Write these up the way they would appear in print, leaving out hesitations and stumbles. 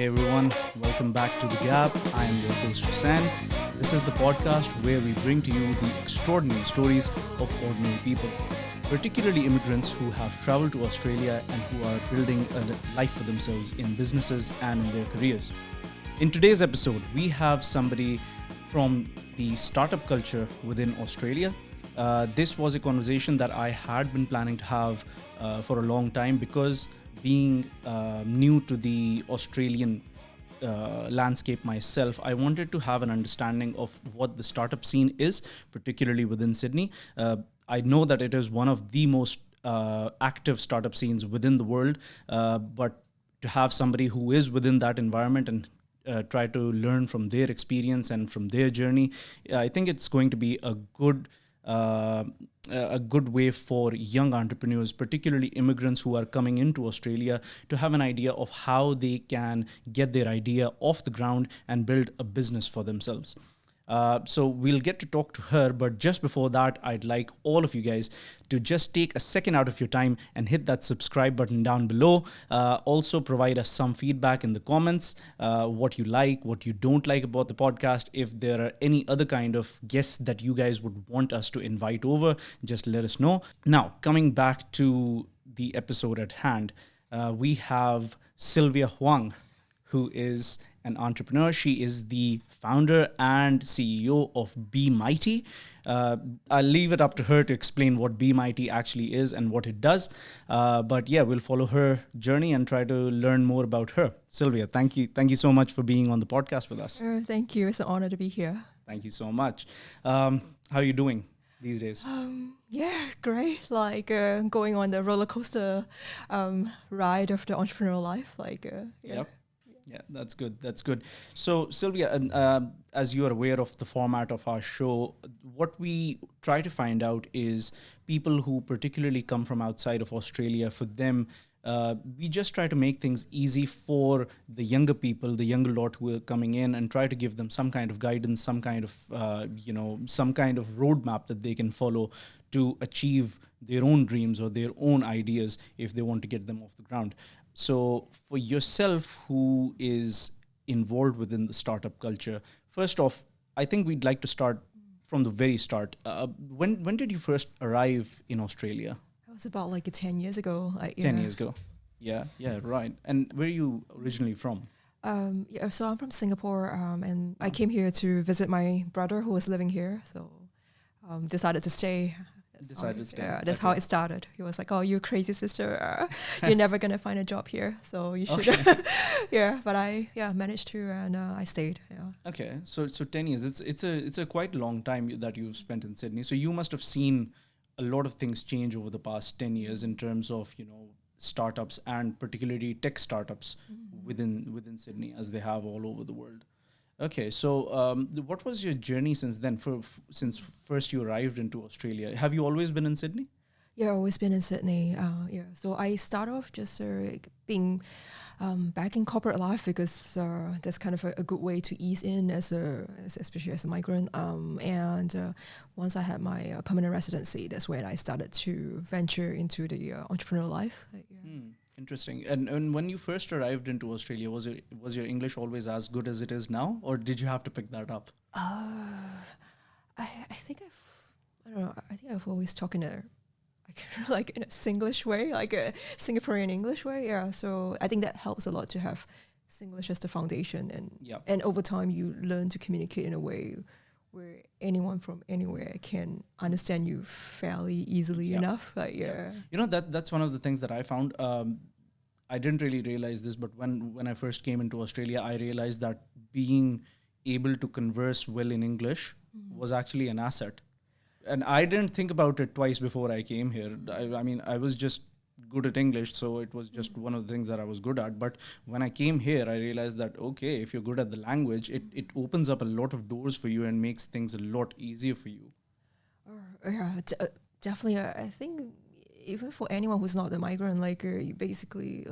Hey everyone, welcome back to The Gap. I am your host Hussain. This is the podcast where we bring to you the extraordinary stories of ordinary people, particularly immigrants who have traveled to Australia and who are building a life for themselves in businesses and in their careers. In today's episode, we have somebody from the startup culture within Australia. This was a conversation that I had been planning to have for a long time because being new to the Australian landscape myself, I wanted to have an understanding of what the startup scene is, particularly within Sydney. I know that it is one of the most active startup scenes within the world, but to have somebody who is within that environment and try to learn from their experience and from their journey, I think it's going to be a good way for young entrepreneurs, particularly immigrants who are coming into Australia, to have an idea of how they can get their idea off the ground and build a business for themselves. So we'll get to talk to her, but just before that, I'd like all of you guys to just take a second out of your time and hit that subscribe button down below. Also provide us some feedback in the comments, what you like, what you don't like about the podcast. If there are any other kind of guests that you guys would want us to invite over, just let us know. Now, coming back to the episode at hand, we have Sylvia Huang, who is an entrepreneur. She is the founder and CEO of Be Mighty. I'll leave it up to her to explain what Be Mighty actually is and what it does. But yeah, we'll follow her journey and try to learn more about her. Sylvia, thank you. Thank you so much for being on the podcast with us. Thank you. It's an honor to be here. Thank you so much. How are you doing these days? Yeah, great. Like going on the roller coaster ride of the entrepreneurial life. Yep. Yeah, that's good. That's good. So, Sylvia, as you are aware of the format of our show, what we try to find out is people who particularly come from outside of Australia. For them, we just try to make things easy for the younger people, the younger lot who are coming in, and try to give them some kind of guidance, some kind of roadmap that they can follow to achieve their own dreams or their own ideas if they want to get them off the ground. So for yourself, who is involved within the startup culture, first off, I think we'd like to start from the very start. When did you first arrive in Australia? It was about 10 years ago. 10 years ago. Yeah, right. And where are you originally from? So I'm from Singapore, and I came here to visit my brother who was living here. So decided to stay. That's how it started. He was like, "Oh, you crazy sister! You're never gonna find a job here, so you should." Okay. But I managed to, and I stayed. Yeah. Okay, so 10 years. It's a quite long time that you've spent in Sydney. So you must have seen a lot of things change over the past 10 years in terms of startups and particularly tech startups within Sydney, as they have all over the world. Okay, so what was your journey since then? Since first you arrived into Australia, have you always been in Sydney? Yeah, always been in Sydney. So I started off just being back in corporate life because that's kind of a good way to ease in especially as a migrant. And once I had my permanent residency, that's when I started to venture into the entrepreneurial life. Interesting. And when you first arrived into Australia, was your English always as good as it is now, or did you have to pick that up? I think I've always talked in a in a Singlish way, like a Singaporean English way. Yeah. So I think that helps a lot to have Singlish as the foundation, and over time you learn to communicate in a way where anyone from anywhere can understand you fairly easily enough. That's one of the things that I found. I didn't really realize this, but when I first came into Australia, I realized that being able to converse well in English was actually an asset. And I didn't think about it twice before I came here. I mean, I was just good at English, so it was just one of the things that I was good at. But when I came here, I realized that, okay, if you're good at the language, it opens up a lot of doors for you and makes things a lot easier for you. Definitely. I think even for anyone who's not a migrant, you basically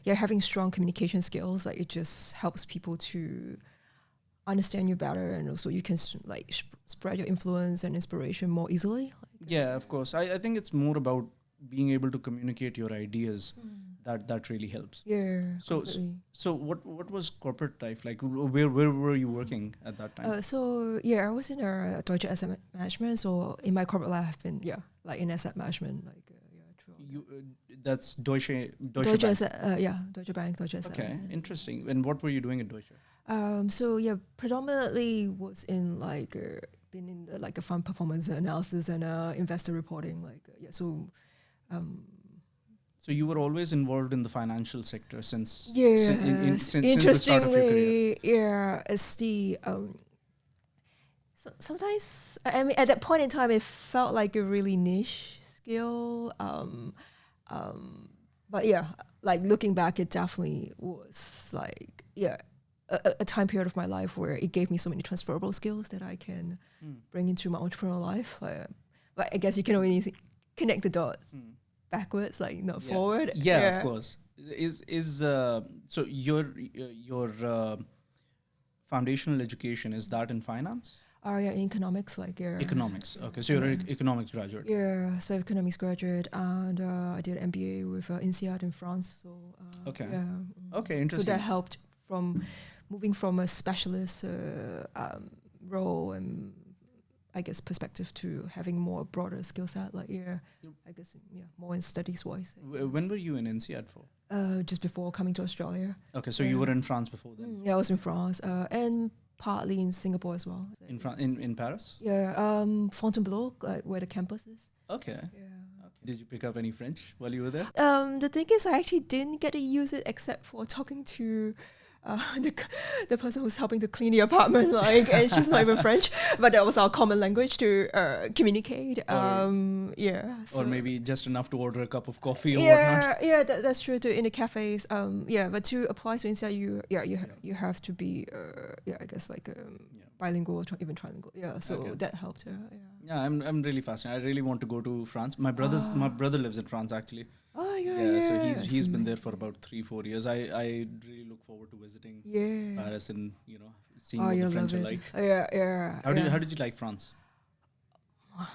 having strong communication skills, it just helps people to understand you better, and also you can spread your influence and inspiration more easily. Yeah, of course. I think it's more about being able to communicate your ideas that really helps. Yeah. So Completely. so what was corporate life like? Where were you working at that time? So yeah, I was in a Deutsche Asset Management. So in my corporate life, I've been like in asset management, like throughout. You that's Deutsche Deutsche Bank. Asset, Deutsche Bank, Deutsche Asset Okay, Management. interesting. And what were you doing at Deutsche? So yeah, predominantly was in like been in the, like a fund performance analysis and investor reporting. Like um, So you were always involved in the financial sector since yes, since the start of your career. interestingly, yeah, it's the so sometimes I mean at that point in time it felt like a really niche skill. But yeah, like looking back, it definitely was like a time period of my life where it gave me so many transferable skills that I can bring into my entrepreneurial life. But I guess you can only connect the dots backwards, like not forward. Yeah, of course. So your foundational education, is that in finance? Yeah, in economics, like Economics. Okay, so you're an economics graduate. Yeah, so economics graduate, and I did MBA with INSEAD in France. So Okay. yeah, Okay, interesting. So that helped from moving from a specialist role and I guess perspective to having more broader skill set. Like I guess more in studies wise. When were you in INSEAD for? Just before coming to Australia. Okay, so you were in France before then. Yeah, I was in France and partly in Singapore as well. In Paris? Yeah, Fontainebleau, like where the campus is. Okay. Yeah. Okay. Did you pick up any French while you were there? The thing is, I actually didn't get to use it except for talking to the person who's helping to clean the apartment, like, and she's not even French, but that was our common language to communicate. Or maybe just enough to order a cup of coffee or whatnot. Yeah, that's true too in the cafes. But to apply to INSEAD, you have to be I guess like bilingual or even trilingual. Yeah, so that helped. Yeah, I'm really fascinated. I really want to go to France. My brother lives in France actually. Oh yeah. So he's been there for about 3-4 years. I really look forward to visiting Paris and seeing what the French are like. Yeah. How did you like France?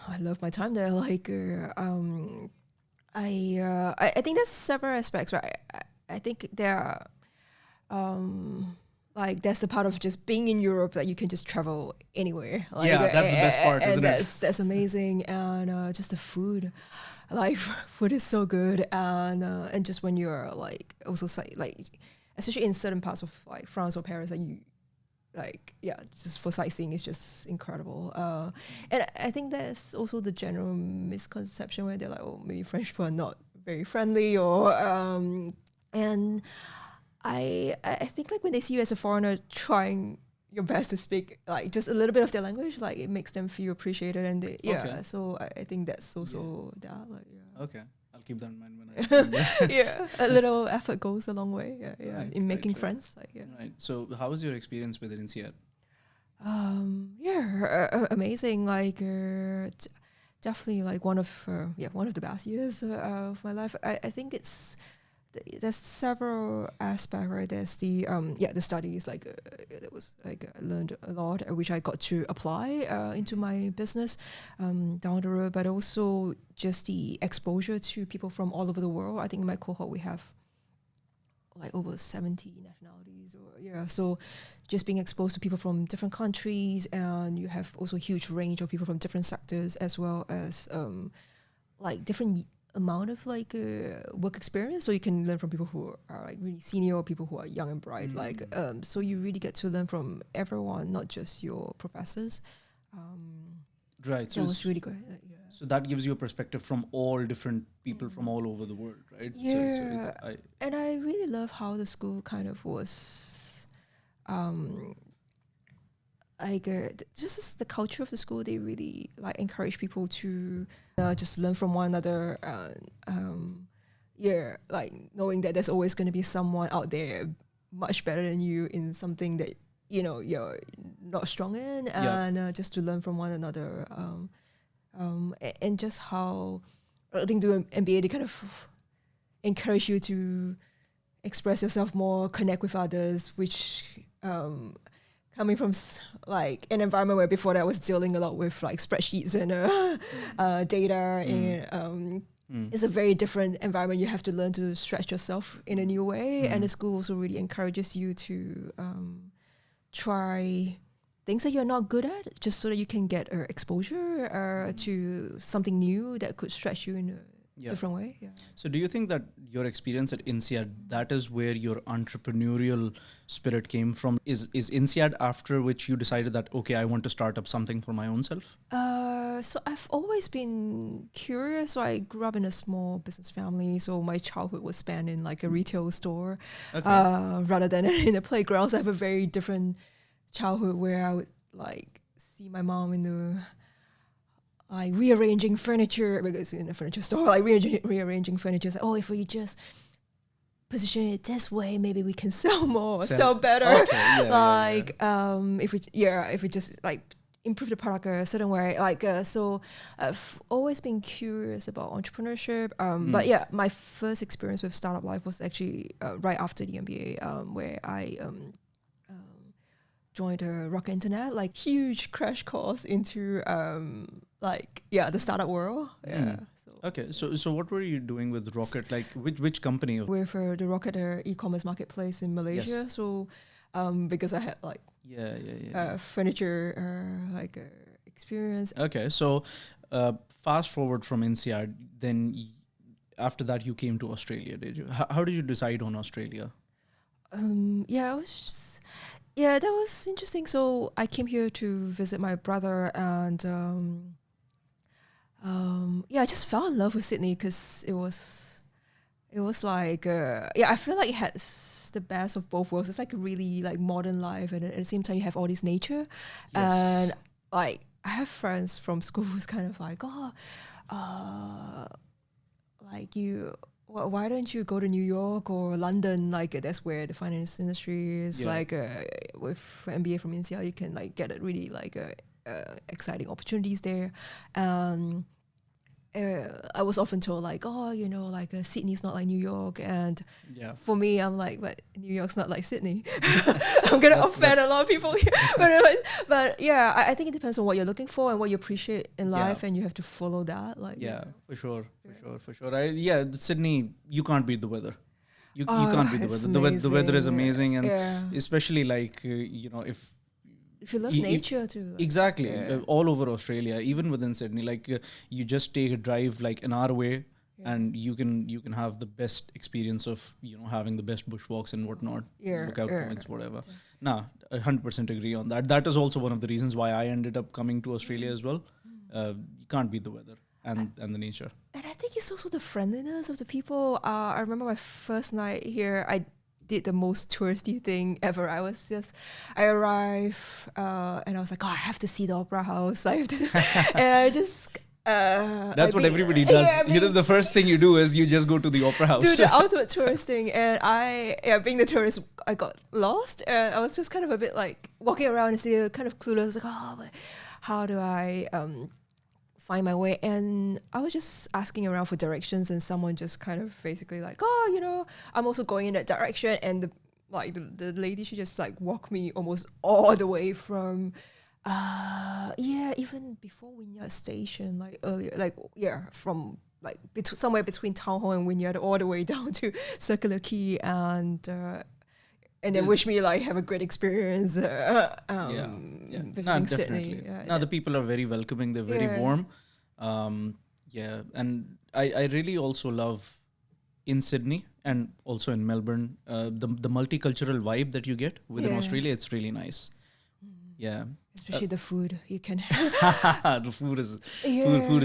I love my time there. Like I think there's several aspects, right? I think there are like that's the part of just being in Europe that you can just travel anywhere. Like, that's the best part, isn't it? That's amazing, and just the food, like food is so good, and just when you're like also like especially in certain parts of like France or Paris, that you like just for sightseeing is just incredible. And I think that's also the general misconception where they're like, oh, maybe French people are not very friendly, or and I think like when they see you as a foreigner trying your best to speak like just a little bit of their language, like it makes them feel appreciated, and so I think that's also that. Like, okay, I'll keep that in mind when I a little effort goes a long way. Right, in making right. friends. Like, Right. So how was your experience with INSEAD? Amazing. Like definitely like one of the best years of my life. I think there's several aspects, right? There's the the studies, like it was like I learned a lot, which I got to apply into my business down the road, but also just the exposure to people from all over the world. I think in my cohort we have like over 70 nationalities, so just being exposed to people from different countries, and you have also a huge range of people from different sectors, as well as like different amount of like work experience, so you can learn from people who are like really senior or people who are young and bright. Like so you really get to learn from everyone, not just your professors. Right. So it was really good. So that gives you a perspective from all different people from all over the world, right? And I really love how the school kind of was like just the culture of the school. They really like encourage people to just learn from one another. Like knowing that there's always going to be someone out there much better than you in something that you're not strong in, and just to learn from one another. And just how I think doing MBA, they kind of encourage you to express yourself more, connect with others, which coming from like an environment where before that I was dealing a lot with like spreadsheets and data, and it's a very different environment. You have to learn to stretch yourself in a new way, and the school also really encourages you to try things that you're not good at, just so that you can get exposure to something new that could stretch you in a different way. Yeah. So do you think that your experience at INSEAD, that is where your entrepreneurial spirit came from? Is INSEAD after which you decided that, okay, I want to start up something for my own self? So I've always been curious. So I grew up in a small business family. So my childhood was spent in like a retail store rather than in a playground. So I have a very different childhood where I would like see my mom in the like rearranging furniture, because in a furniture store, like rearranging furniture. Like, oh, if we just position it this way, maybe we can sell more, sell better. Okay, if we just like improve the product a certain way, so I've always been curious about entrepreneurship. But yeah, my first experience with startup life was actually right after the MBA, where I joined a Rocket Internet, like huge crash course into the startup world. Yeah. Okay, so what were you doing with Rocket? Like which company? With the Rocket e-commerce marketplace in Malaysia. Yes. So because I had like furniture experience. Okay, so fast forward from INSEAD, then after that you came to Australia, did you? How did you decide on Australia? That was interesting. So I came here to visit my brother, and I just fell in love with Sydney because it was like I feel like it has the best of both worlds. It's like a really like modern life, and at the same time you have all this nature. Yes. And like I have friends from school who's kind of like, why don't you go to New York or London? Like that's where the finance industry is. Like with MBA from INSEAD, you can like get really like exciting opportunities there. I was often told like, Sydney's not like New York, and for me, I'm like, but New York's not like Sydney. I'm gonna offend a lot of people here, but I think it depends on what you're looking for and what you appreciate in life, and you have to follow that. For sure. Sydney, you can't beat the weather. You can't beat the weather. The weather is amazing, and especially like if you love nature too. Like, exactly. All over Australia, even within Sydney, like you just take a drive like an hour away and you can have the best experience of, having the best bushwalks and whatnot, lookout points, whatever. Nah, 100% agree on that. That is also one of the reasons why I ended up coming to Australia as well. You can't beat the weather and the nature. And I think it's also the friendliness of the people. I remember my first night here, I did the most touristy thing ever. I arrived and I was like, I have to see the Opera House. I have to, and I just. That's what everybody does. The first thing you do is you just go to the Opera House. Do the ultimate tourist thing. And being the tourist, I got lost, and I was just kind of a bit like walking around and still kind of clueless. Like, how do I find my way? And I was just asking around for directions, and someone just kind of basically like, I'm also going in that direction. And the lady, she just like walked me almost all the way from even before Wynyard Station, like earlier, from like somewhere between Town Hall and Wynyard, all the way down to Circular Quay, and then wish me like have a great experience visiting Sydney. The people are very welcoming. They're very warm. And I really also love in Sydney and also in Melbourne the multicultural vibe that you get within Australia. It's really nice. Yeah, especially the food you can. The food is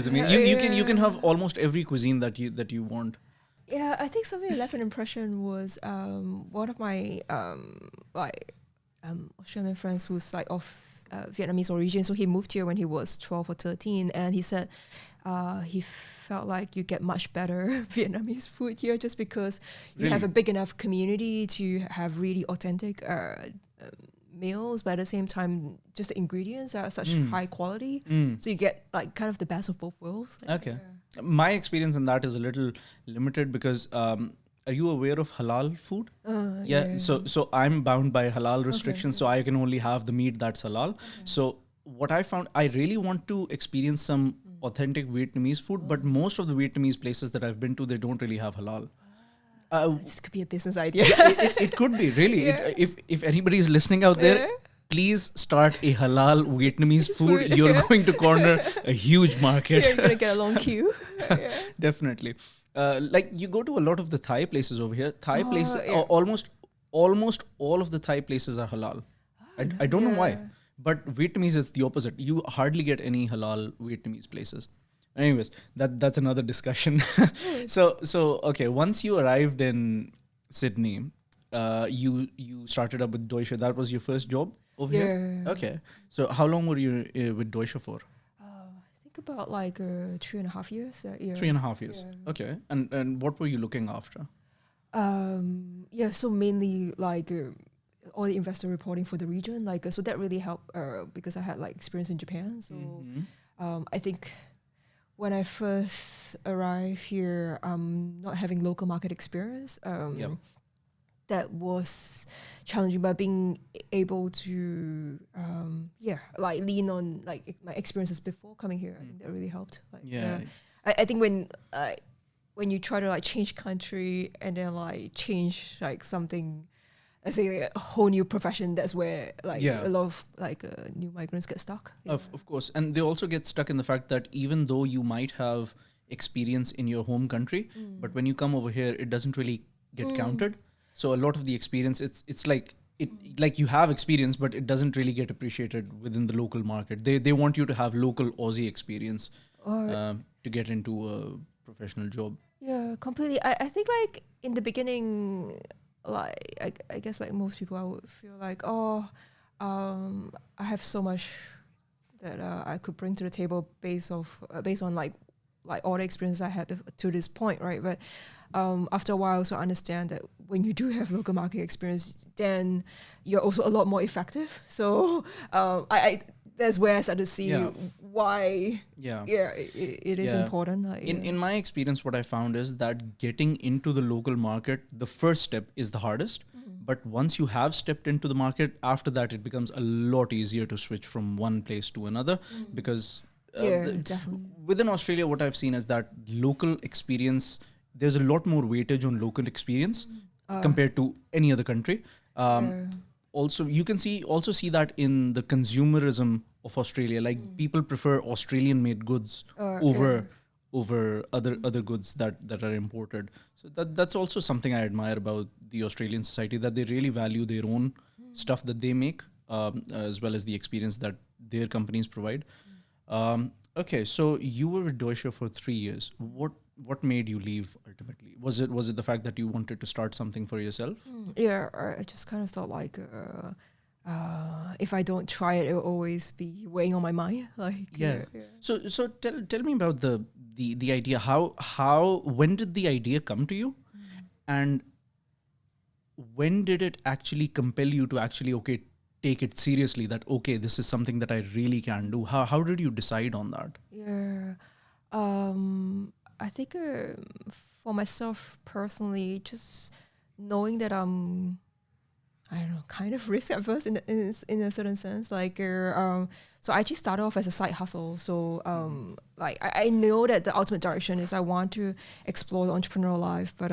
amazing. You can have almost every cuisine that you want. Yeah, I think something that left an impression was one of my Australian friends who's like of Vietnamese origin. So he moved here when he was 12 or 13, and he said he felt like you get much better Vietnamese food here just because you have a big enough community to have really authentic meals, but at the same time, just the ingredients are such high quality. So you get like kind of the best of both worlds. My experience in that is a little limited because are you aware of halal food? So I'm bound by halal restrictions, so I can only have the meat that's halal. So what I found, I really want to experience some authentic Vietnamese food, but most of the Vietnamese places that I've been to, they don't really have halal. This could be a business idea. It could be, really. Yeah. If anybody is listening out there, please start a halal Vietnamese food. You're going to corner a huge market. You're going to get a long queue. Definitely. Like you go to a lot of the Thai places over here. Thai places, almost all of the Thai places are halal. I don't know why, but Vietnamese is the opposite. You hardly get any halal Vietnamese places. Anyways, that's another discussion. So okay, once you arrived in Sydney, you started up with Deutsche. That was your first job over here? Okay. So how long were you with Deutsche for? I think about like 3.5 years. 3.5 years. Yeah. Okay. And what were you looking after? So mainly like all the investor reporting for the region. Like so that really helped because I had like experience in Japan. So I think when I first arrived here, not having local market experience, that was challenging, but being able to like lean on like my experiences before coming here, I think that really helped. Like, I think when you try to like change country and then like change like something, let's say like a whole new profession, that's where like a lot of like new migrants get stuck. Of course, and they also get stuck in the fact that even though you might have experience in your home country, but when you come over here, it doesn't really get counted. So a lot of the experience, it's like you have experience, but it doesn't really get appreciated within the local market. They want you to have local Aussie experience to get into a professional job. Yeah, completely. I think like in the beginning, like I guess like most people, I would feel like I have so much that I could bring to the table based on like all the experience I had to this point, right? But after a while, I also understand that when you do have local market experience, then you're also a lot more effective. So I that's where I started to see why it is important. In my experience, what I found is that getting into the local market, the first step is the hardest. But once you have stepped into the market, after that, it becomes a lot easier to switch from one place to another because definitely. Within Australia, what I've seen is that local experience, there's a lot more weightage on local experience compared to any other country. Also, you can see that in the consumerism of Australia. Like people prefer Australian-made goods over other goods that are imported. So that's also something I admire about the Australian society, that they really value their own stuff that they make, as well as the experience that their companies provide. Okay, so you were with Deutsche for 3 years. What made you leave ultimately? Was it the fact that you wanted to start something for yourself? I just kind of thought like if I don't try it, it will always be weighing on my mind. So tell me about the idea. How when did the idea come to you, and when did it actually compel you to actually take it seriously, that this is something that I really can do? How did you decide on that? I think for myself personally, just knowing that I'm, I don't know, kind of risk averse in a certain sense. Like, so I actually started off as a side hustle. So, like I know that the ultimate direction is I want to explore the entrepreneurial life, but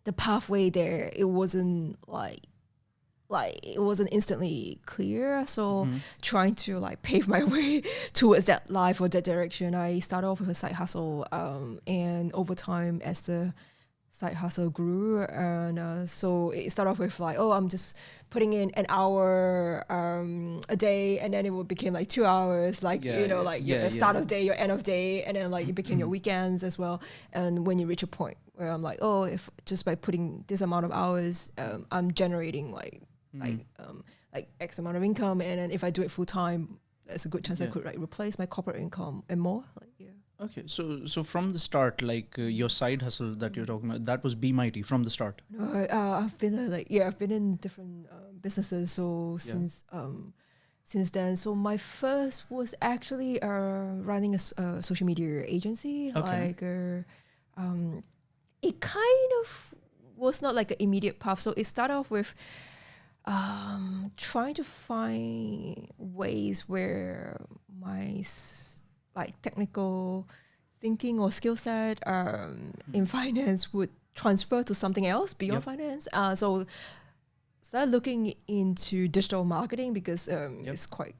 the pathway there, it wasn't it wasn't instantly clear. So trying to like pave my way towards that life or that direction, I started off with a side hustle, and over time as the side hustle grew, and so it started off with like, I'm just putting in an hour a day, and then it became like 2 hours, like your start of day, your end of day, and then like it became your weekends as well. And when you reach a point where I'm like, if just by putting this amount of hours, I'm generating like X amount of income, and then if I do it full time, there's a good chance I could like replace my corporate income and more. Okay, so from the start, like your side hustle that you're talking about, that was Be Mighty from the start. No, I've been I've been in different businesses. So since then, so my first was actually running a social media agency. Okay. Like it kind of was not like an immediate path. So it started off with trying to find ways where like technical thinking or skill set in finance would transfer to something else beyond finance. So started looking into digital marketing because it's quite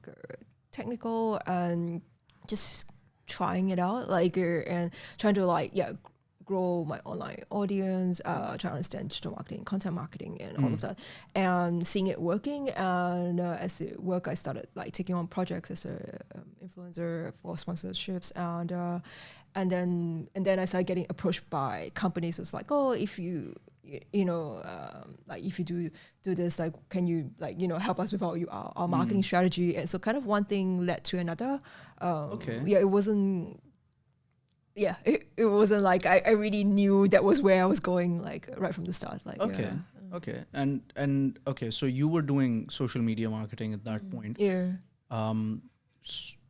technical and just trying it out, like and trying to grow my online audience, trying to understand digital marketing, content marketing, and all of that, and seeing it working. And as it worked, I started like taking on projects as a influencer for sponsorships, and then I started getting approached by companies. It's like, oh, if you like if you do this, like, can you help us with our marketing strategy? And so kind of one thing led to another. It wasn't. Yeah, it wasn't like I really knew that was where I was going, like right from the start. Like okay, and okay, so you were doing social media marketing at that point. Yeah.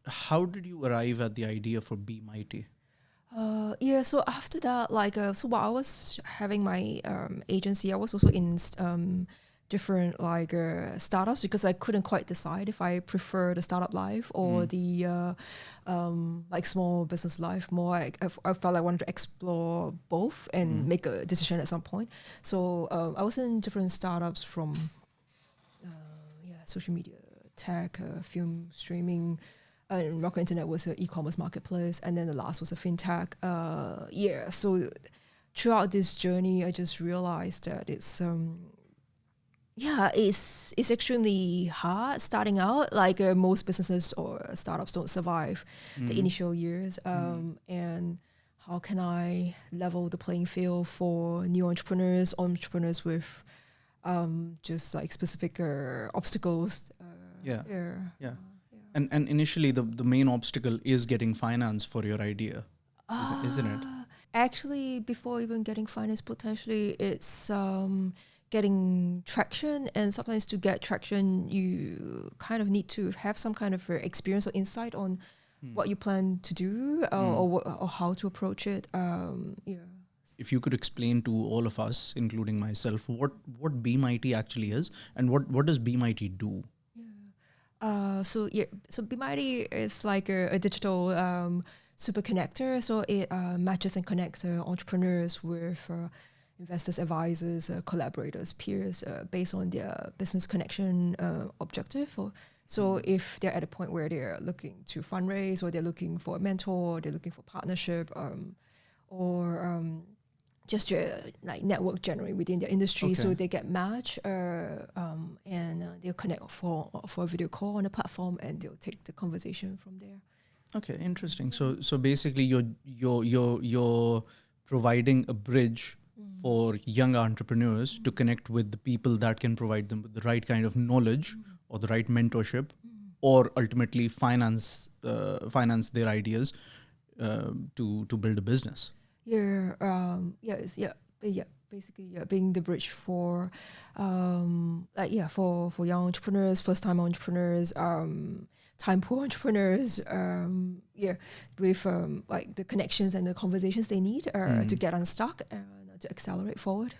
How did you arrive at the idea for Be Mighty? So after that, so while I was having my agency, I was also in different startups because I couldn't quite decide if I prefer the startup life or the small business life more. I felt I wanted to explore both and make a decision at some point. So I was in different startups from social media, tech, film streaming. And Rocket Internet was an e-commerce marketplace, and then the last was a fintech. So throughout this journey, I just realized that it's extremely hard starting out. Like most businesses or startups don't survive the initial years. And how can I level the playing field for new entrepreneurs with just like specific obstacles? And initially, the main obstacle is getting finance for your idea, isn't it? Actually, before even getting finance, potentially it's getting traction. And sometimes to get traction, you kind of need to have some kind of experience or insight on what you plan to do or how to approach it. If you could explain to all of us, including myself, what Be Mighty actually is, and what does Be Mighty do? So Be Mighty is like a digital super connector. So it matches and connects entrepreneurs with investors, advisors, collaborators, peers, based on their business connection objective. So if they're at a point where they're looking to fundraise, or they're looking for a mentor, or they're looking for partnership, or just network generally within their industry, so they get matched, and they'll connect for a video call on the platform, and they'll take the conversation from there. Okay, interesting. So basically, you're providing a bridge for young entrepreneurs to connect with the people that can provide them with the right kind of knowledge or the right mentorship, or ultimately finance their ideas to build a business. Basically, being the bridge for for young entrepreneurs, first time entrepreneurs, time poor entrepreneurs, with the connections and the conversations they need to get unstuck and to accelerate forward.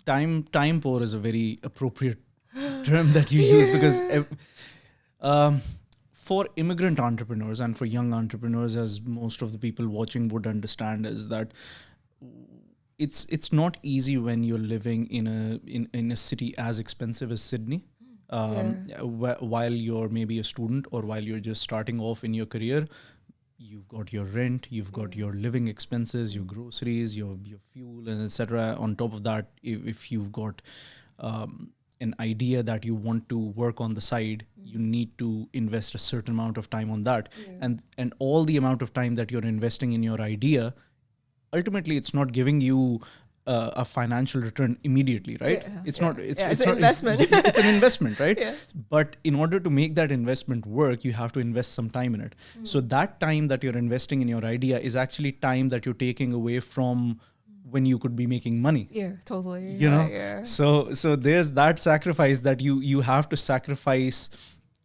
Time poor is a very appropriate term that you use, because for immigrant entrepreneurs and for young entrepreneurs, as most of the people watching would understand, is that it's not easy when you're living in a city as expensive as Sydney. While you're maybe a student, or while you're just starting off in your career, you've got your rent, you've got your living expenses, your groceries, your fuel, and etc. On top of that, if you've got an idea that you want to work on the side, you need to invest a certain amount of time on that. And all the amount of time that you're investing in your idea, ultimately it's not giving you a financial return immediately, right? It's not an investment. It's an investment, right? Yes. But in order to make that investment work, you have to invest some time in it. So that time that you're investing in your idea is actually time that you're taking away from when you could be making money. Yeah, totally. You know? So there's that sacrifice that you have to sacrifice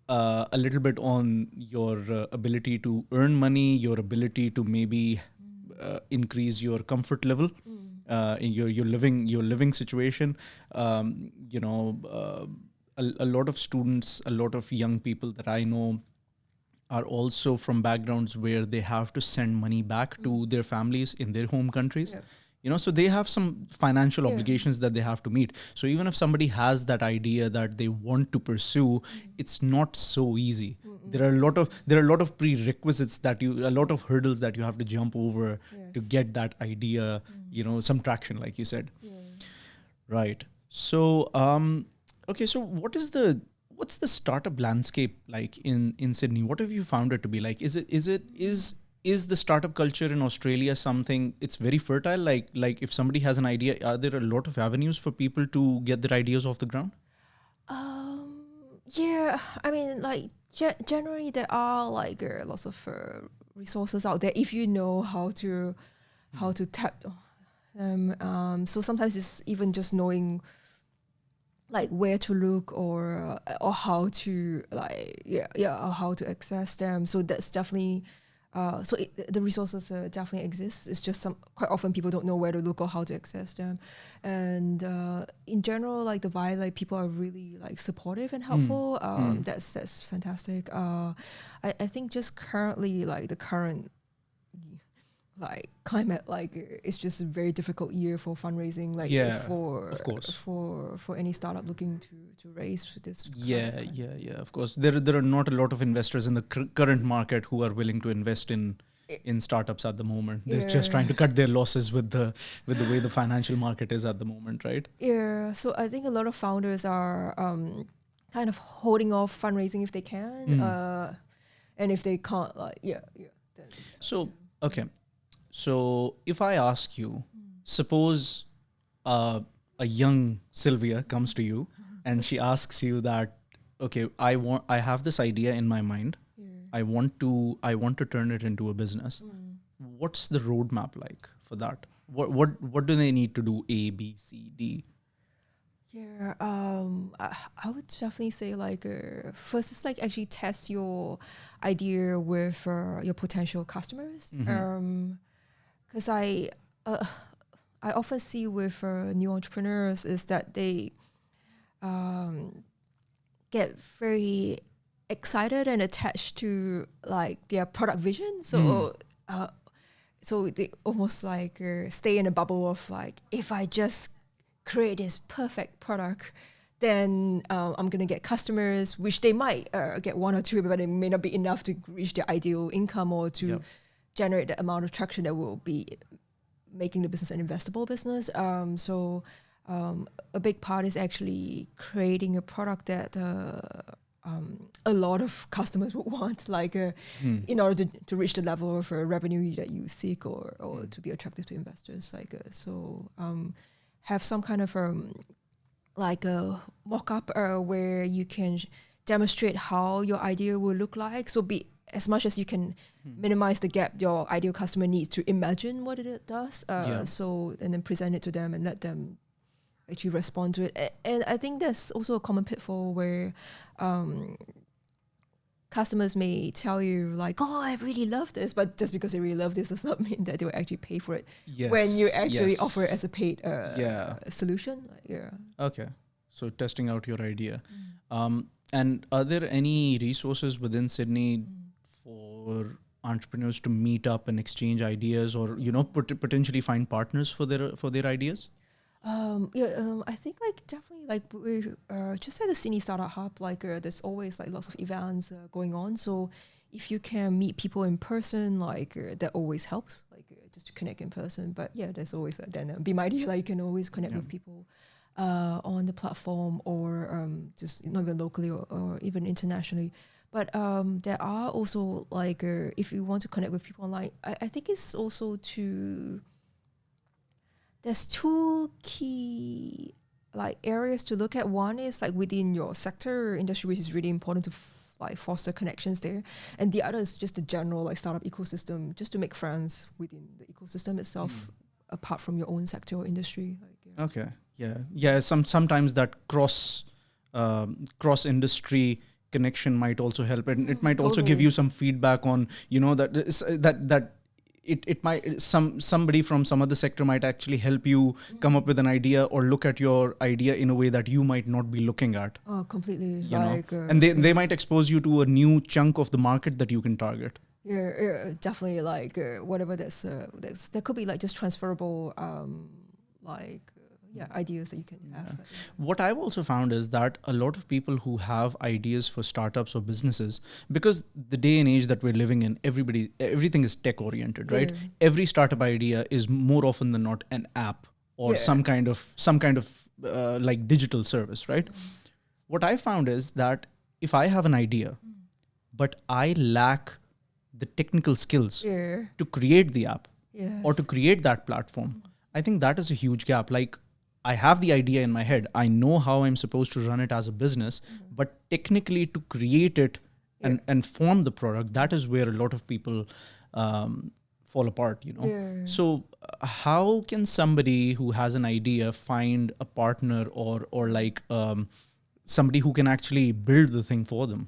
a little bit on your ability to earn money, your ability to maybe increase your comfort level in your living situation. A lot of students, a lot of young people that I know are also from backgrounds where they have to send money back to their families in their home countries. So they have some financial obligations that they have to meet. So even if somebody has that idea that they want to pursue, it's not so easy. There are a lot of prerequisites a lot of hurdles that you have to jump over to get that idea, some traction, like you said. Right. So, okay. So what's the startup landscape like in Sydney? What have you found it to be like? Is the startup culture in Australia something it's very fertile? Like if somebody has an idea, are there a lot of avenues for people to get their ideas off the ground? Yeah, I mean, like generally there are like lots of resources out there if you know how to tap them. So sometimes it's even just knowing like where to look or how to or how to access them. So that's definitely. The resources definitely exist. It's just quite often people don't know where to look or how to access them. And in general, like the vibe, like people are really like supportive and helpful. That's fantastic. I think just currently, like the current like climate, like it's just a very difficult year for fundraising. Like for any startup looking to raise this. Of course. There are not a lot of investors in the current market who are willing to invest in startups at the moment. They're just trying to cut their losses with the way the financial market is at the moment, right? Yeah. So I think a lot of founders are kind of holding off fundraising if they can, and if they can't, then, so okay. So if I ask you, suppose a young Sylvia comes to you and she asks you that, okay, I have this idea in my mind. I want to turn it into a business. What's the roadmap like for that? What do they need to do? A, B, C, D? Yeah, I would definitely say like first is like actually test your idea with your potential customers. Because I often see with new entrepreneurs is that they get very excited and attached to like their product vision. So so they almost like stay in a bubble of like, if I just create this perfect product, then I'm gonna get customers, which they might get one or two, but it may not be enough to reach their ideal income or to generate the amount of traction that will be making the business an investable business. So a big part is actually creating a product that a lot of customers would want, like in order to reach the level of revenue that you seek or to be attractive to investors. Like have some kind of like a mock-up where you can demonstrate how your idea will look like. So be as much as you can minimize the gap your ideal customer needs to imagine what it does. So and then present it to them and let them actually respond to it. And I think there's also a common pitfall where customers may tell you like, oh, I really love this, but just because they really love this does not mean that they will actually pay for it when you actually offer it as a paid solution. Okay. So testing out your idea. And are there any resources within Sydney for entrepreneurs to meet up and exchange ideas, or potentially find partners for their ideas? I think like definitely like we just at the Sydney Startup Hub, like there's always like lots of events going on. So if you can meet people in person, like that always helps, like just to connect in person. But there's always then Be My Idea, like you can always connect with people on the platform or just not even locally or even internationally. But there are also like if you want to connect with people online, I think it's also there's two key like areas to look at. One is like within your sector or industry, which is really important to like foster connections there, and the other is just the general like startup ecosystem, just to make friends within the ecosystem itself, apart from your own sector or industry. Like, Okay, yeah. Sometimes that cross industry connection might also help, and it might also give you some feedback on that it might somebody from some other sector might actually help you come up with an idea or look at your idea in a way that you might not be looking at. Oh, completely. You know, and they might expose you to a new chunk of the market that you can target. Yeah, definitely. Like whatever there could be like just transferable ideas that you can have. What I've also found is that a lot of people who have ideas for startups or businesses, because the day and age that we're living in, everything is tech oriented, right? Every startup idea is more often than not an app or some kind of like digital service, right? What I found is that if I have an idea, but I lack the technical skills to create the app or to create that platform, I think that is a huge gap. Like, I have the idea in my head. I know how I'm supposed to run it as a business, but technically to create it and form the product, that is where a lot of people fall apart, you know. So how can somebody who has an idea find a partner or like somebody who can actually build the thing for them?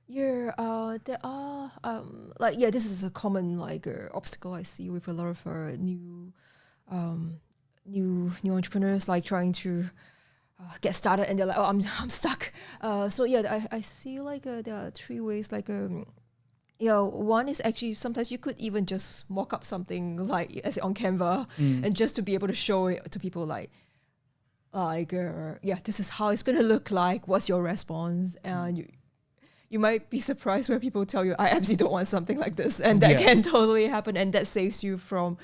There are this is a common obstacle I see with a lot of new entrepreneurs, like trying to get started, and they're like, oh, I'm stuck. I see there are three ways. One is actually sometimes you could even just mock up something like as on Canva, and just to be able to show it to people this is how it's gonna look like. What's your response? And you might be surprised when people tell you, I absolutely don't want something like this, and that can totally happen, and that saves you from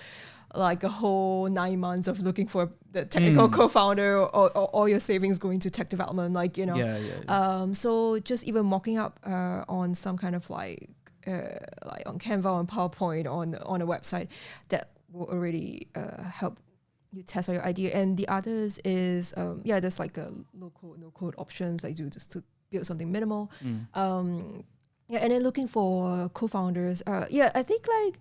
like a whole 9 months of looking for the technical co-founder or all your savings going to tech development, so just even mocking up on some kind of like on Canva, on PowerPoint, on a website, that will already help you test out your idea. And the others is there's like a low code, no code options, like just to build something minimal. And then looking for co-founders. I think like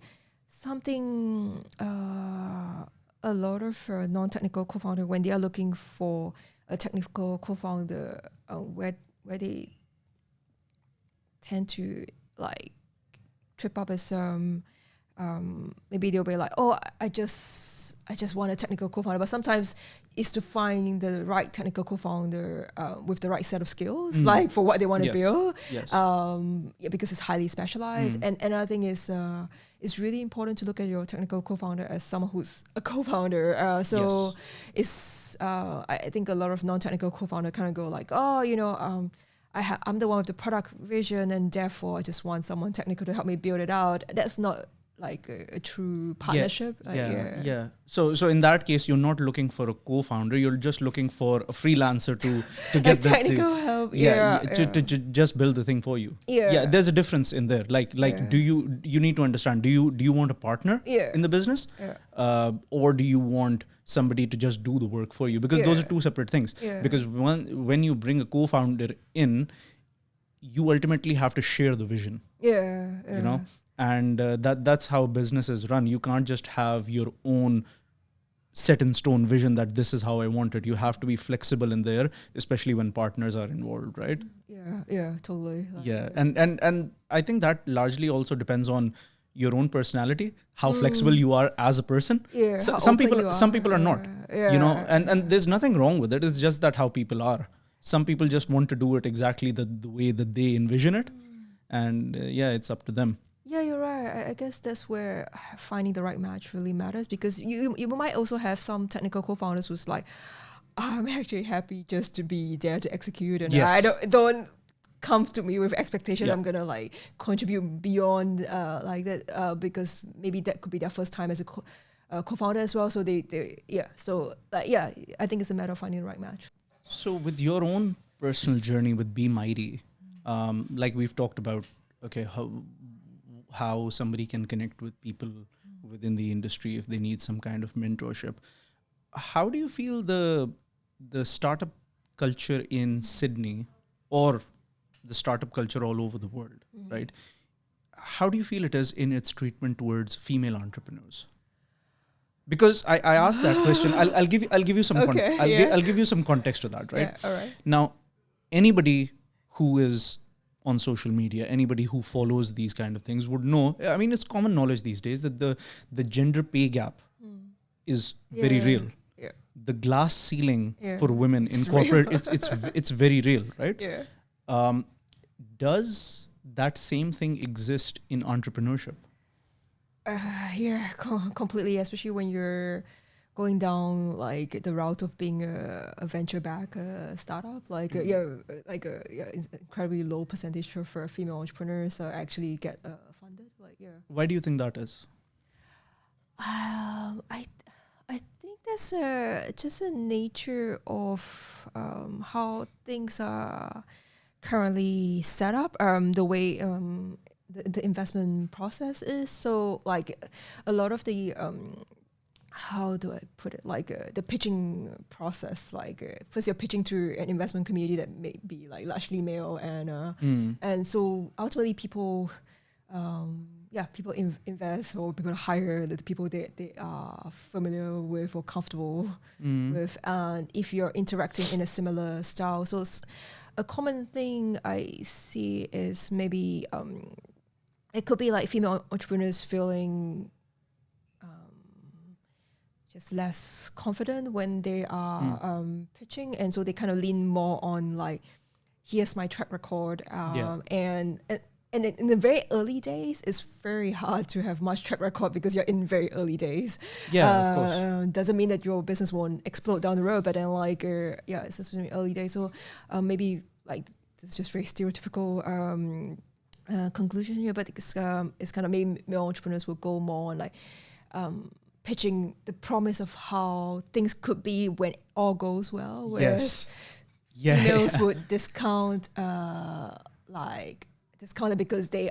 something a lot of non-technical co-founder, when they are looking for a technical co-founder, where they tend to like trip up is maybe they'll be like, oh, I just want a technical co-founder, but sometimes it's to find the right technical co-founder with the right set of skills, like for what they want to build, because it's highly specialized. And another thing is it's really important to look at your technical co-founder as someone who's a co-founder. It's I think a lot of non-technical co-founder kind of go like, oh, I'm the one with the product vision, and therefore I just want someone technical to help me build it out. That's not like a true partnership. So in that case, you're not looking for a co-founder. You're just looking for a freelancer to get the technical help. To just build the thing for you. There's a difference in there. Like do you need to understand? Do you want a partner in the business, or do you want somebody to just do the work for you? Because those are two separate things. Because when you bring a co-founder in, you ultimately have to share the vision. You know. And that's how businesses run. You can't just have your own set in stone vision that this is how I want it. You have to be flexible in there, especially when partners are involved, right? Totally. And I think that largely also depends on your own personality, how flexible you are as a person. So some people are not. And there's nothing wrong with it. It's just that how people are. Some people just want to do it exactly the way that they envision it, and it's up to them. Yeah, you're right. I guess that's where finding the right match really matters, because you might also have some technical co-founders who's like, I'm actually happy just to be there to execute, and I don't come to me with expectations I'm gonna like contribute beyond like that, because maybe that could be their first time as a co-founder as well. So I think it's a matter of finding the right match. So with your own personal journey with Be Mighty, like we've talked about, how somebody can connect with people within the industry if they need some kind of mentorship. How do you feel the startup culture in Sydney, or the startup culture all over the world, right? How do you feel it is in its treatment towards female entrepreneurs? Because I asked that question. I'll give you some I'll give you some context to that, right? All right. Now, anybody who is on social media, anybody who follows these kind of things would know. I mean, it's common knowledge these days that the gender pay gap is very real. Yeah. The glass ceiling Yeah. for women It's in corporate, real. it's very real, right? Yeah. Does that same thing exist in entrepreneurship? Yeah, completely. Especially when you're going down like the route of being a venture back startup, like incredibly low percentage of female entrepreneurs actually get funded. Like Why do you think that is? I think that's just a nature of how things are currently set up. The way the investment process is. So like a lot of the how do I put it? Like the pitching process. Like first you're pitching to an investment community that may be like largely male, and so ultimately people. People invest, or people hire the people they are familiar with or comfortable with. And if you're interacting in a similar style, so a common thing I see is maybe it could be like female entrepreneurs feeling just less confident when they are pitching, and so they kind of lean more on like, here's my track record, and in the very early days, it's very hard to have much track record because you're in very early days. Yeah, of course. Doesn't mean that your business won't explode down the road, but then like, it's just in the early days. So maybe like it's just very stereotypical conclusion here, but it's kind of maybe male entrepreneurs will go more on like pitching the promise of how things could be when all goes well. Whereas females would discount discounted because they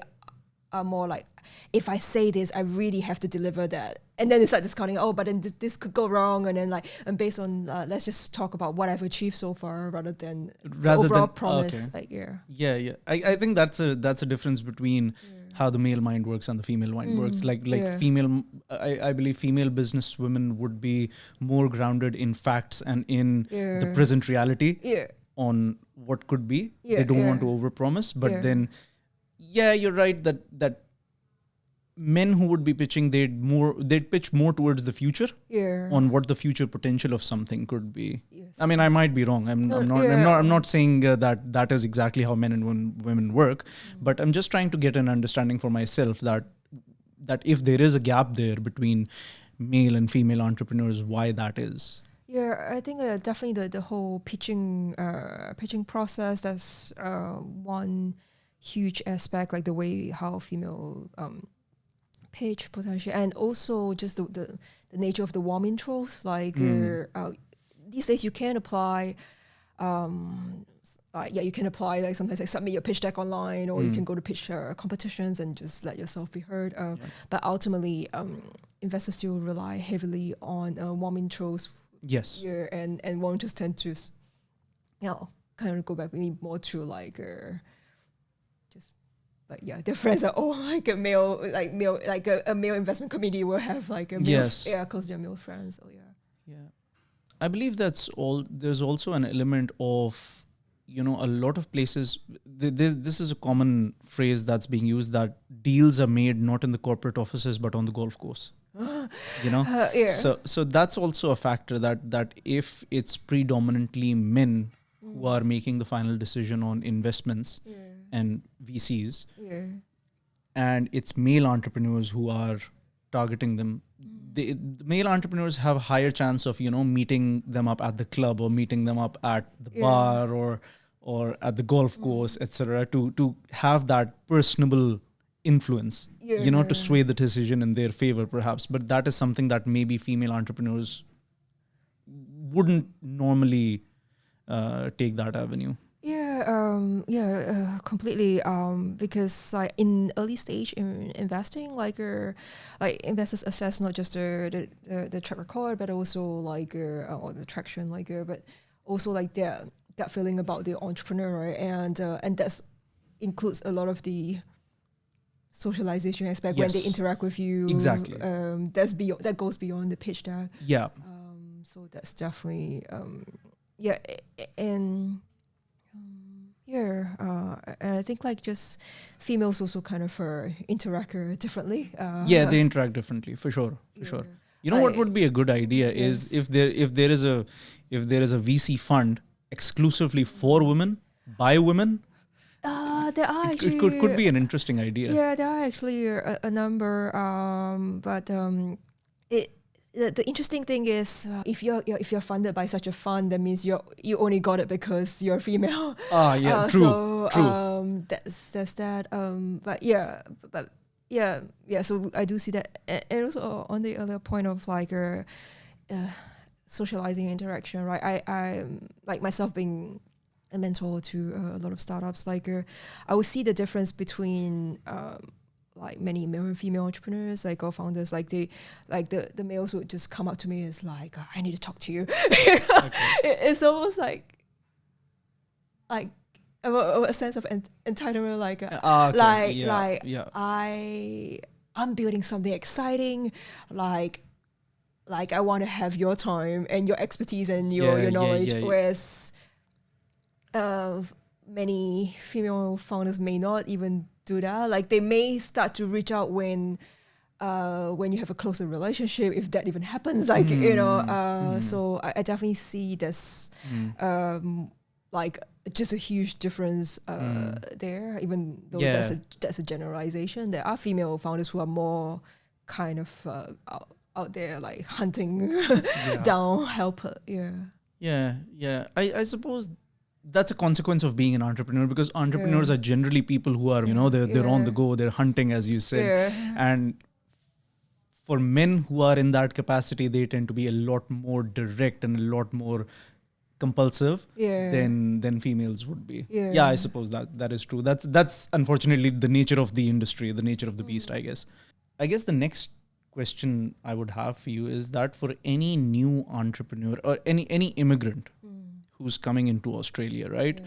are more like, if I say this, I really have to deliver that. And then they start discounting, but then this could go wrong. And then and based on, let's just talk about what I've achieved so far rather than the overall promise. Okay. I think that's a difference between how the male mind works and the female mind works. Female, I believe female business women would be more grounded in facts and in the present reality on what could be. They don't want to overpromise, but then you're right that men who would be pitching, they'd pitch more towards the future on what the future potential of something could be. Yes. I mean, I might be wrong. I'm not saying that is exactly how men and women work, but I'm just trying to get an understanding for myself that if there is a gap there between male and female entrepreneurs, why that is. Yeah, I think definitely the whole pitching process, that's one huge aspect, like the way how female pitch potentially, and also just the nature of the warm intros. Like these days you can apply you can apply like sometimes like submit your pitch deck online, or you can go to pitch competitions and just let yourself be heard. But ultimately investors still rely heavily on warm intros. Yes. Yeah, and warm intros tend to kind of go back maybe more to like their friends are all like a male investment committee will have like a male, because they're male friends. I believe there's also an element of, a lot of places, this is a common phrase that's being used, that deals are made not in the corporate offices but on the golf course. So that's also a factor, that if it's predominantly men who are making the final decision on investments and VCs, and it's male entrepreneurs who are targeting them, the male entrepreneurs have a higher chance of meeting them up at the club, or meeting them up at the bar, or at the golf course, etc., to have that personable influence, to sway the decision in their favor perhaps. But that is something that maybe female entrepreneurs wouldn't normally take that avenue. Completely. Because like in early stage in investing, like investors assess not just the track record, but also like or the traction, but also like their gut feeling about the entrepreneur, right? And that's includes a lot of the socialization aspect when they interact with you. Exactly. That goes beyond the pitch deck. Yeah. So that's definitely and Yeah, and I think like just females also kind of interact differently. They interact differently for sure. You know what would be a good idea is if there is a VC fund exclusively for women by women. There are It could be an interesting idea. Yeah, there are actually a number, but it. The interesting thing is, if you're funded by such a fund, that means you only got it because you're female. True. So that's that. But So I do see that, and also on the other point of like socializing interaction, right? I like myself being a mentor to a lot of startups. Like I would see the difference between like many male and female entrepreneurs, like or founders. Like the males would just come up to me as like, I need to talk to you. It's almost like a sense of entitlement, I'm building something exciting, like I want to have your time and your expertise and your knowledge, whereas many female founders may not even do that. Like they may start to reach out when you have a closer relationship, if that even happens. Like so I definitely see this like just a huge difference there. Even though that's a generalization, there are female founders who are more kind of out there like hunting down help. I suppose that's a consequence of being an entrepreneur, because entrepreneurs are generally people who are, they're on the go, they're hunting, as you said. And for men who are in that capacity, they tend to be a lot more direct and a lot more compulsive than females would be. I suppose that is true. That's unfortunately the nature of the industry, the nature of the beast, I guess. I guess the next question I would have for you is that for any new entrepreneur or any immigrant who's coming into Australia, right?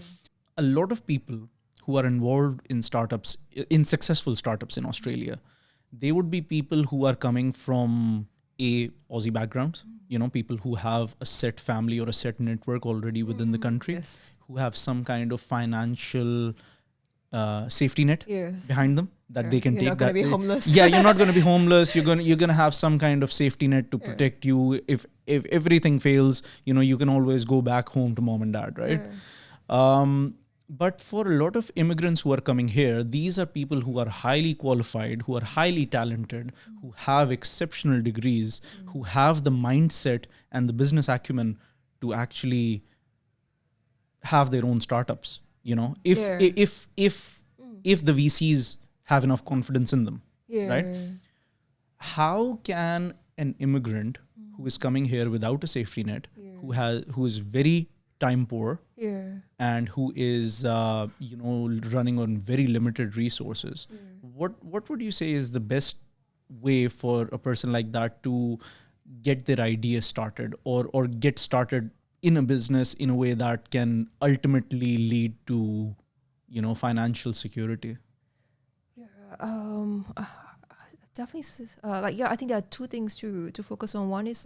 A lot of people who are involved in startups, in successful startups in Australia, they would be people who are coming from Aussie backgrounds, people who have a set family or a set network already within the country, who have some kind of financial safety net behind them that they can take. You're not going to be homeless. You're not going to be homeless. You're going to have some kind of safety net to protect you. If everything fails, you can always go back home to mom and dad, right? But for a lot of immigrants who are coming here, these are people who are highly qualified, who are highly talented, who have exceptional degrees, who have the mindset and the business acumen to actually have their own startups. If the VCs have enough confidence in them, right? How can an immigrant who is coming here without a safety net, who is very time poor, and who is running on very limited resources, what would you say is the best way for a person like that to get their idea started or get started in a business in a way that can ultimately lead to financial security? Definitely I think there are two things to focus on. One is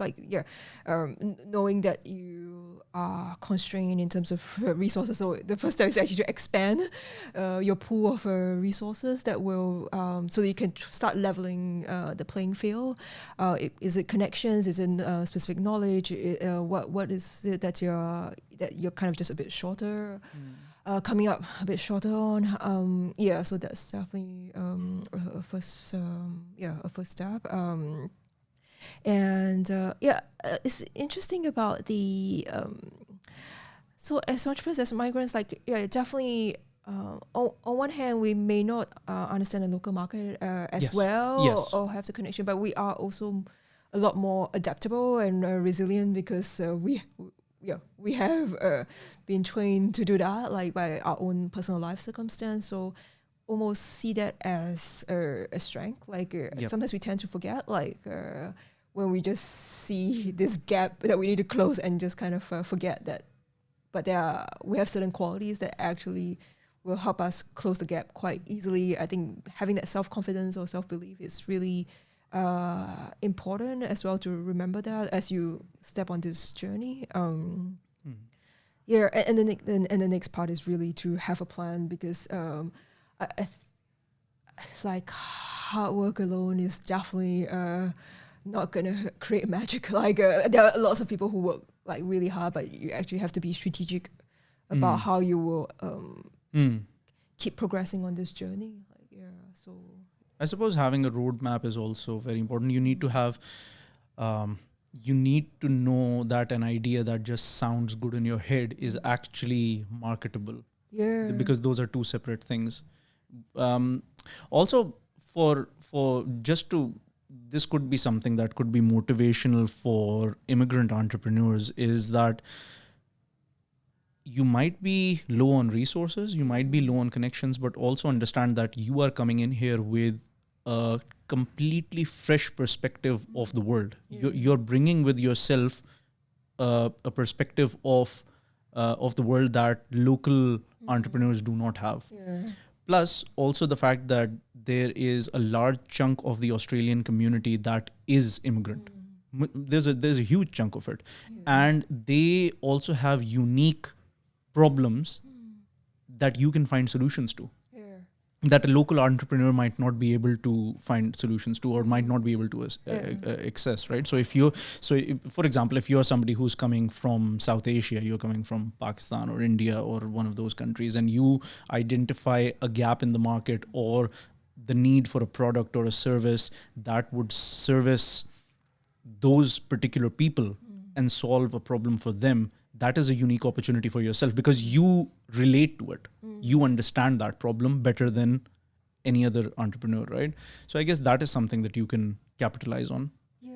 knowing that you are constrained in terms of resources. So the first step is actually to expand your pool of resources that will so that you can start leveling the playing field. Is it connections? Is it specific knowledge? What is it that you're kind of just a bit shorter? Coming up a bit shorter on, so that's definitely a first step. It's interesting about the so as entrepreneurs, as migrants, definitely. On one hand, we may not understand the local market as well or have the connection, but we are also a lot more adaptable and resilient because we have been trained to do that, like by our own personal life circumstance. So almost see that as a strength. Sometimes we tend to forget, when we just see this gap that we need to close and just kind of forget that. But we have certain qualities that actually will help us close the gap quite easily. I think having that self-confidence or self-belief is really important as well to remember that as you step on this journey. Yeah, and the next part is really to have a plan, because it's like hard work alone is definitely not gonna create magic. Like there are lots of people who work like really hard, but you actually have to be strategic about how you will keep progressing on this journey. Like, yeah, so I suppose having a roadmap is also very important. You need to have, you need to know that an idea that just sounds good in your head is actually marketable. yeah, Because those are two separate things. Also, for just to, this could be something that could be motivational for immigrant entrepreneurs, is that you might be low on resources, you might be low on connections, but also understand that you are coming in here with a completely fresh perspective of the world. You're bringing with yourself a perspective of the world that local entrepreneurs do not have. yeah, Plus, also the fact that there is a large chunk of the Australian community that is immigrant. There's a huge chunk of it, and they also have unique problems that you can find solutions to, yeah, that a local entrepreneur might not be able to find solutions to, or might not be able to access, right? So for example, if you're somebody who's coming from South Asia, you're coming from Pakistan or India or one of those countries, and you identify a gap in the market or the need for a product or a service that would service those particular people and solve a problem for them, that is a unique opportunity for yourself, because you relate to it. You understand that problem better than any other entrepreneur, right? So I guess that is something that you can capitalize on.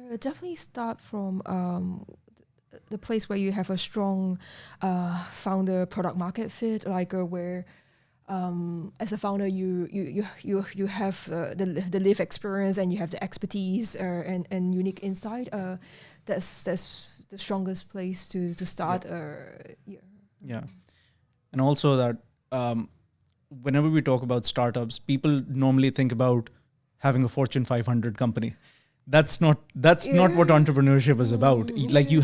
yeah. Definitely start from the place where you have a strong founder product market fit, like where as a founder you have the live experience, and you have the expertise and unique insight. That's the strongest place to start. Yeah. And also that whenever we talk about startups, people normally think about having a Fortune 500 company. That's not what entrepreneurship is about. Like you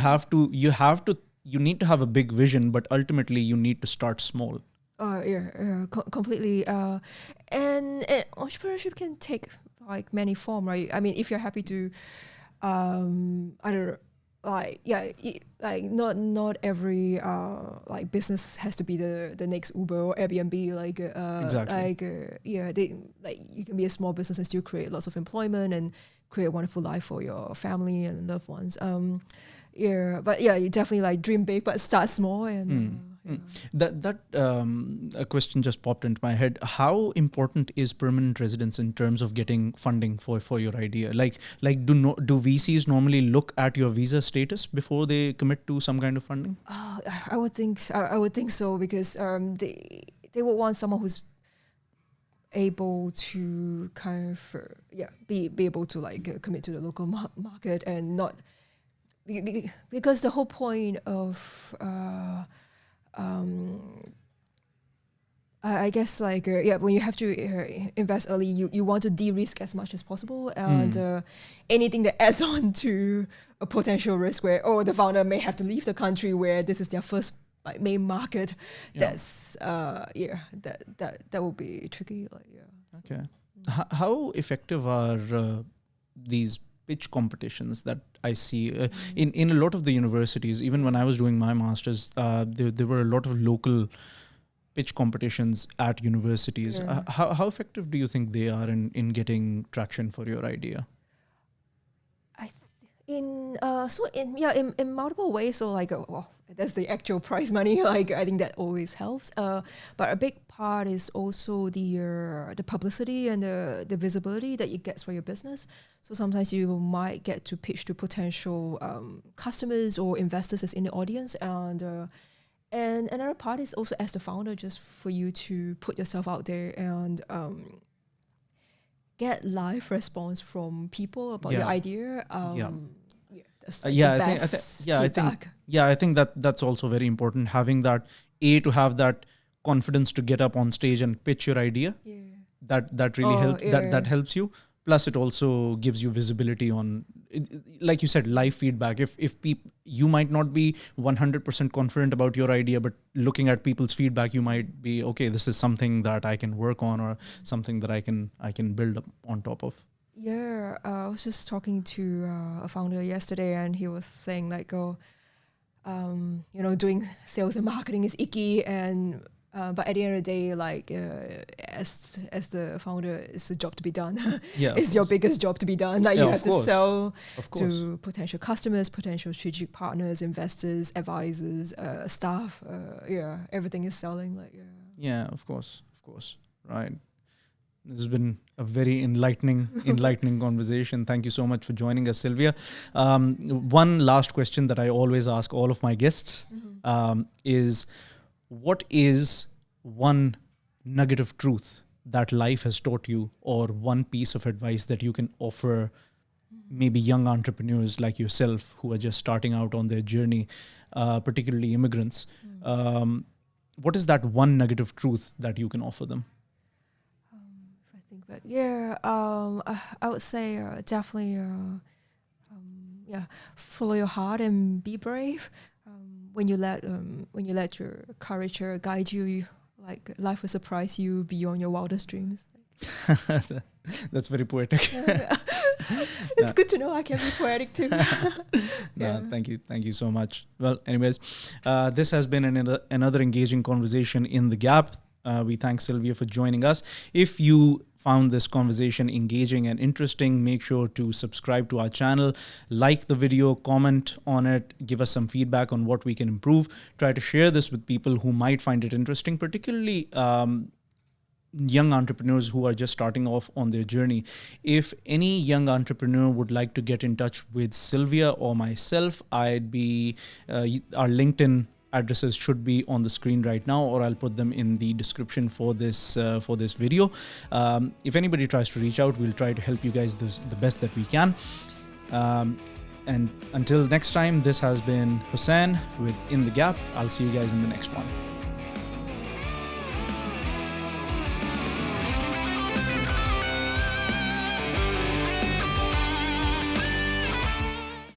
need to have a big vision, but ultimately you need to start small. Completely. And entrepreneurship can take like many forms, right? I mean, if you're happy to, I don't know, like not every like business has to be the next Uber or Airbnb. Like Exactly. You can be a small business and still create lots of employment and create a wonderful life for your family and loved ones. But you definitely like dream big, but start small. And That a question just popped into my head. How important is permanent residence in terms of getting funding for your idea? Like do VCs normally look at your visa status before they commit to some kind of funding? I would think so, because they would want someone who's able to kind of be able to like commit to the local market, and not because the whole point of I guess like when you have to invest early, you want to de-risk as much as possible, and anything that adds on to a potential risk where the founder may have to leave the country where this is their first like main market, that's that will be tricky. Okay. How effective are these pitch competitions that I see in a lot of the universities? Even when I was doing my master's, there were a lot of local pitch competitions at universities. How effective do you think they are in getting traction for your idea? In multiple ways. So like that's the actual prize money. Like I think that always helps. But a big part is also the publicity and the visibility that you get for your business. So sometimes you might get to pitch to potential customers or investors that's in the audience, and another part is also as the founder, just for you to put yourself out there and get live response from people about your idea. That's like the best feedback. I think that's also very important, having that to have that confidence to get up on stage and pitch your idea. That really helps. That helps you. Plus, it also gives you visibility on, like you said, live feedback. If people, you might not be 100% confident about your idea, but looking at people's feedback, you might be, okay, this is something that I can work on, or something that I can build up on top of. Yeah, I was just talking to a founder yesterday, and he was saying like, doing sales and marketing is icky, and but at the end of the day, like as the founder, it's a job to be done. Yeah, it's your biggest job to be done. Like you have to sell to potential customers, potential strategic partners, investors, advisors, staff. Everything is selling. Like yeah, of course, right. This has been a very enlightening conversation. Thank you so much for joining us, Sylvia. One last question that I always ask all of my guests is, what is one nugget of truth that life has taught you, or one piece of advice that you can offer maybe young entrepreneurs like yourself who are just starting out on their journey, particularly immigrants? What is that one nugget of truth that you can offer them? If I think back, I would say definitely, follow your heart and be brave. When you let your courage guide you, like life will surprise you beyond your wildest dreams. That's very poetic. It's good to know I can be poetic too. Thank you so much. Well, anyways, this has been another engaging conversation in the Gap. We thank Sylvia for joining us. If you found this conversation engaging and interesting, make sure to subscribe to our channel, like the video, comment on it, give us some feedback on what we can improve. Try to share this with people who might find it interesting, particularly young entrepreneurs who are just starting off on their journey. If any young entrepreneur would like to get in touch with Sylvia or myself, I'd be our LinkedIn addresses should be on the screen right now, or I'll put them in the description for this video. If anybody tries to reach out, we'll try to help you guys the best that we can. And until next time, this has been Hussain with In the Gap. I'll see you guys in the next one.